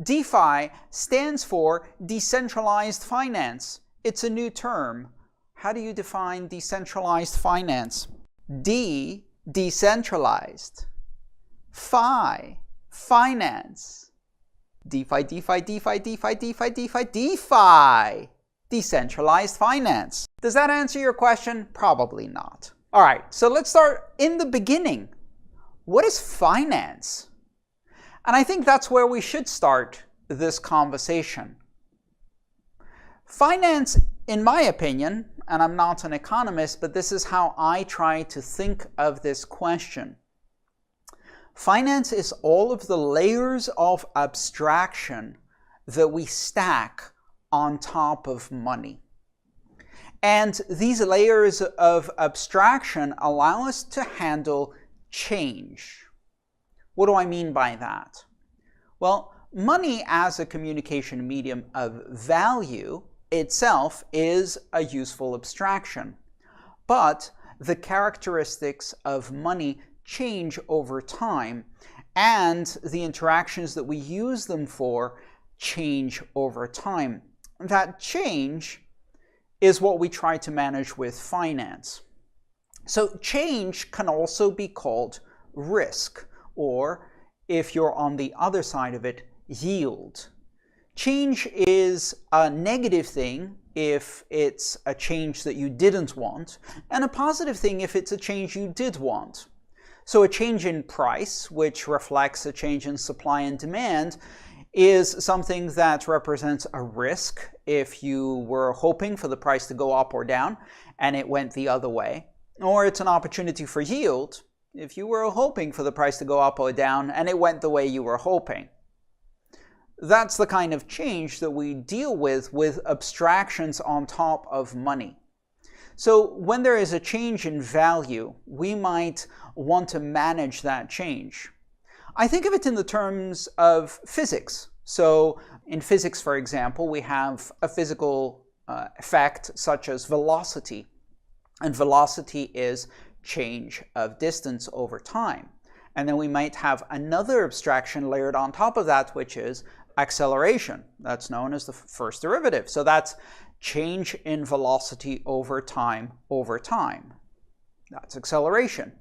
DeFi stands for decentralized finance. It's a new term. How do you define decentralized finance? D, decentralized. Fi, finance. DeFi, DeFi, DeFi, DeFi, DeFi, DeFi, DeFi. Decentralized finance. Does that answer your question? Probably not. All right, so let's start in the beginning. What is finance? And I think that's where we should start this conversation. Finance, in my opinion, and I'm not an economist, but this is how I try to think of this question. Finance is all of the layers of abstraction that we stack on top of money. And these layers of abstraction allow us to handle change. What do I mean by that? Well, money as a communication medium of value itself is a useful abstraction. But the characteristics of money change over time, and the interactions that we use them for change over time. That change is what we try to manage with finance. So change can also be called risk, or if you're on the other side of it, yield. Change is a negative thing if it's a change that you didn't want, and a positive thing if it's a change you did want. So a change in price, which reflects a change in supply and demand, is something that represents a risk if you were hoping for the price to go up or down and it went the other way. Or it's an opportunity for yield if you were hoping for the price to go up or down and it went the way you were hoping. That's the kind of change that we deal with abstractions on top of money. So when there is a change in value, we might want to manage that change. I think of it in the terms of physics. So in physics, for example, we have a physical effect such as velocity. And velocity is change of distance over time. And then we might have another abstraction layered on top of that, which is acceleration. That's known as the first derivative. So that's change in velocity over time over time. That's acceleration.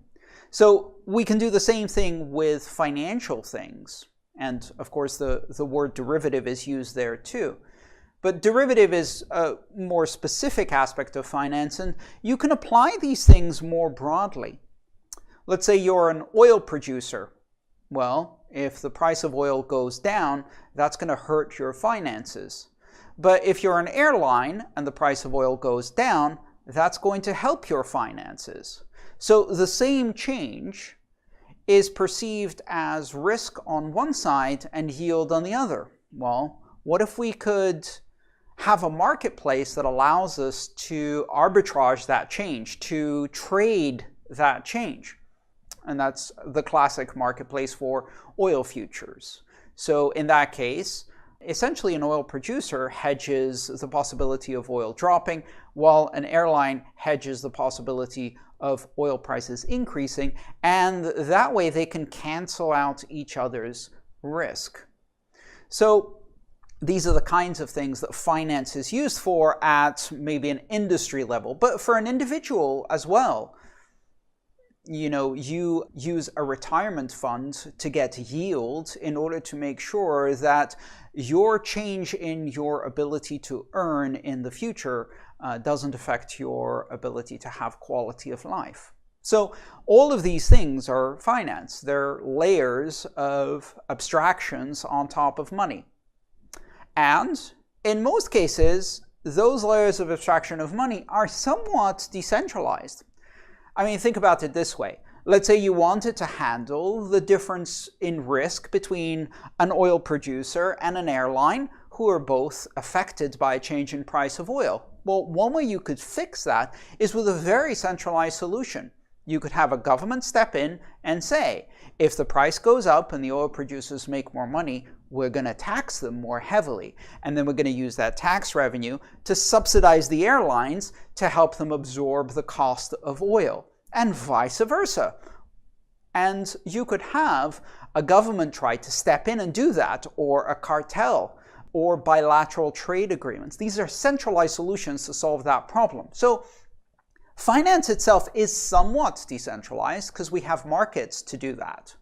So we can do the same thing with financial things. And of course, the word derivative is used there too. But derivative is a more specific aspect of finance, and you can apply these things more broadly. Let's say you're an oil producer. Well, if the price of oil goes down, that's going to hurt your finances. But if you're an airline and the price of oil goes down, that's going to help your finances. So the same change is perceived as risk on one side and yield on the other. Well, what if we could have a marketplace that allows us to arbitrage that change, to trade that change? And that's the classic marketplace for oil futures. So in that case, essentially an oil producer hedges the possibility of oil dropping, while an airline hedges the possibility of oil prices increasing, and that way they can cancel out each other's risk. So these are the kinds of things that finance is used for at maybe an industry level, but for an individual as well. You use a retirement fund to get yield in order to make sure that your change in your ability to earn in the future doesn't affect your ability to have quality of life. So all of these things are finance. They're layers of abstractions on top of money. And in most cases, those layers of abstraction of money are somewhat decentralized. I mean, think about it this way. Let's say you wanted to handle the difference in risk between an oil producer and an airline who are both affected by a change in price of oil. Well, one way you could fix that is with a very centralized solution. You could have a government step in and say, if the price goes up and the oil producers make more money, we're going to tax them more heavily. And then we're going to use that tax revenue to subsidize the airlines to help them absorb the cost of oil, and vice versa. And you could have a government tried to step in and do that, or a cartel, or bilateral trade agreements. These are centralized solutions to solve that problem. So finance itself is somewhat decentralized because we have markets to do that.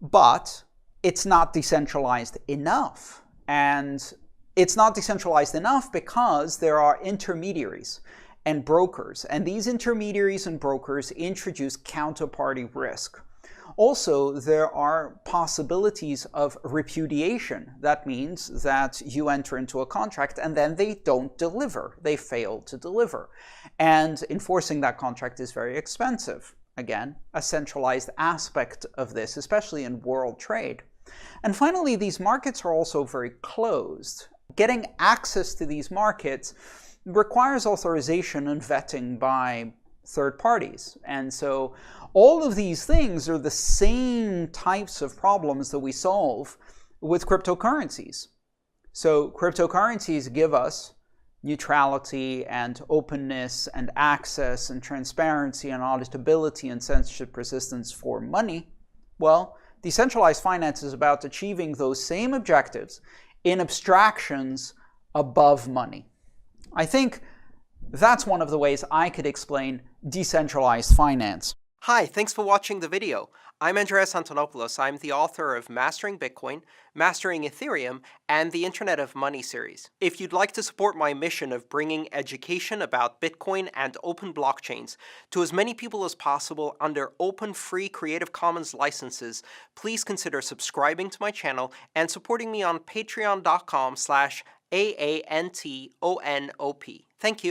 But it's not decentralized enough. And it's not decentralized enough because there are intermediaries and brokers. And these intermediaries and brokers introduce counterparty risk. Also, there are possibilities of repudiation. That means that you enter into a contract and then they don't deliver. They fail to deliver. And enforcing that contract is very expensive. Again, a centralized aspect of this, especially in world trade. And finally, these markets are also very closed. Getting access to these markets requires authorization and vetting by third parties. And so all of these things are the same types of problems that we solve with cryptocurrencies. So cryptocurrencies give us neutrality and openness and access and transparency and auditability and censorship resistance for money. Well, decentralized finance is about achieving those same objectives in abstractions above money. I think that's one of the ways I could explain decentralized finance. Hi, thanks for watching the video. I'm Andreas Antonopoulos. I'm the author of Mastering Bitcoin, Mastering Ethereum, and the Internet of Money series. If you'd like to support my mission of bringing education about Bitcoin and open blockchains to as many people as possible under open, free Creative Commons licenses, please consider subscribing to my channel and supporting me on patreon.com/AANTONOP. Thank you.